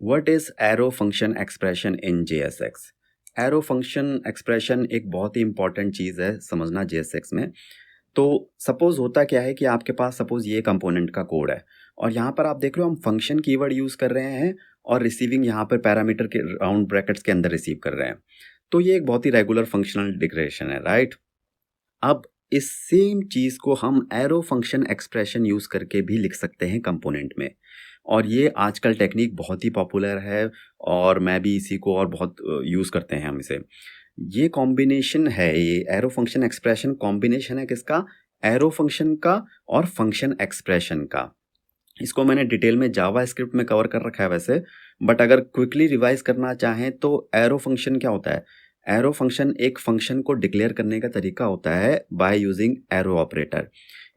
What is arrow function expression in JSX? Arrow function expression एक बहुत ही important चीज़ है समझना JSX में। तो सपोज होता क्या है कि आपके पास सपोज ये कंपोनेंट का कोड है और यहाँ पर आप देख रहे हो हम फंक्शन कीवर्ड यूज़ कर रहे हैं और रिसीविंग यहाँ पर पैरामीटर के राउंड ब्रैकेट्स के अंदर रिसीव कर रहे हैं। तो ये एक बहुत ही रेगुलर फंक्शनल डिक्लेरेशन है, राइट? अब इस सेम चीज़ को हम एरो फंक्शन एक्सप्रेशन यूज़ करके भी लिख सकते हैं कंपोनेंट में, और ये आजकल टेक्निक बहुत ही पॉपुलर है और मैं भी इसी को और बहुत यूज़ करते हैं हम इसे। ये कॉम्बिनेशन है, ये एरो फंक्शन एक्सप्रेशन कॉम्बिनेशन है किसका? एरो फंक्शन का और फंक्शन एक्सप्रेशन का। इसको मैंने डिटेल में जावा स्क्रिप्ट में कवर कर रखा है वैसे, बट अगर क्विकली रिवाइज करना चाहें तो एरो फंक्शन क्या होता है? एरो फंक्शन एक फंक्शन को डिक्लेयर करने का तरीका होता है बाय यूजिंग एरो ऑपरेटर।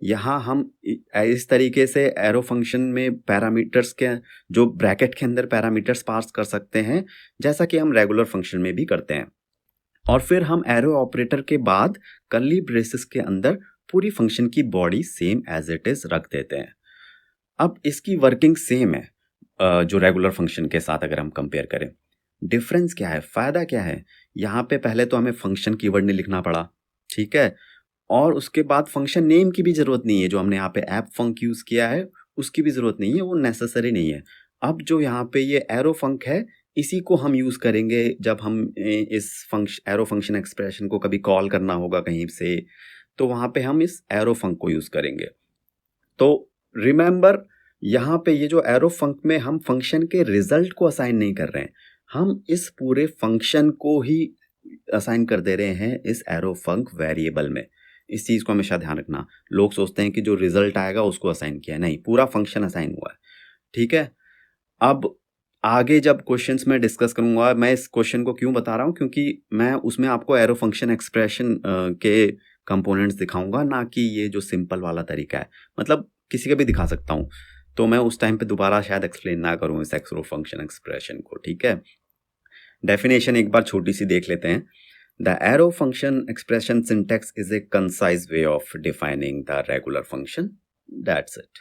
यहाँ हम इस तरीके से एरो फंक्शन में पैरामीटर्स के जो ब्रैकेट के अंदर पैरामीटर्स पास कर सकते हैं, जैसा कि हम रेगुलर फंक्शन में भी करते हैं। और फिर हम एरो ऑपरेटर के बाद कर्ली ब्रेसेस के अंदर पूरी फंक्शन की body same as it is रख देते हैं। अब इसकी वर्किंग सेम है जो रेगुलर फंक्शन के साथ अगर हम कंपेयर करें। डिफरेंस क्या है, फ़ायदा क्या है? यहाँ पे पहले तो हमें फंक्शन कीवर्ड नहीं लिखना पड़ा, ठीक है? और उसके बाद फंक्शन नेम की भी ज़रूरत नहीं है, जो हमने यहाँ पे ऐप फंक यूज़ किया है उसकी भी ज़रूरत नहीं है, वो नेसेसरी नहीं है। अब जो यहाँ पे ये एरो फंक है, इसी को हम यूज़ करेंगे जब हम इस एरो फंक्शन एक्सप्रेशन को कभी कॉल करना होगा कहीं से, तो वहाँ पे हम इस एरो फंक को यूज़ करेंगे। तो रिमेंबर, यहाँ पे ये जो एरो फंक में हम फंक्शन के रिजल्ट को असाइन नहीं कर रहे हैं, हम इस पूरे फंक्शन को ही असाइन कर दे रहे हैं इस एरो फंक वेरिएबल में। इस चीज़ को हमेशा ध्यान रखना। लोग सोचते हैं कि जो रिजल्ट आएगा उसको असाइन किया है, नहीं, पूरा फंक्शन असाइन हुआ है, ठीक है? अब आगे जब क्वेश्चंस में डिस्कस करूंगा, मैं इस क्वेश्चन को क्यों बता रहा हूँ, क्योंकि मैं उसमें आपको एरो फंक्शन एक्सप्रेशन के कंपोनेंट्स दिखाऊंगा, ना कि ये जो सिंपल वाला तरीका है। मतलब किसी का भी दिखा सकता हूँ, तो मैं उस टाइम पे दोबारा शायद एक्सप्लेन ना करूँ इस एरो फंक्शन एक्सप्रेशन को, ठीक है? डेफिनेशन एक बार छोटी सी देख लेते हैं। The arrow function expression syntax is a concise way of defining the regular function, that's it.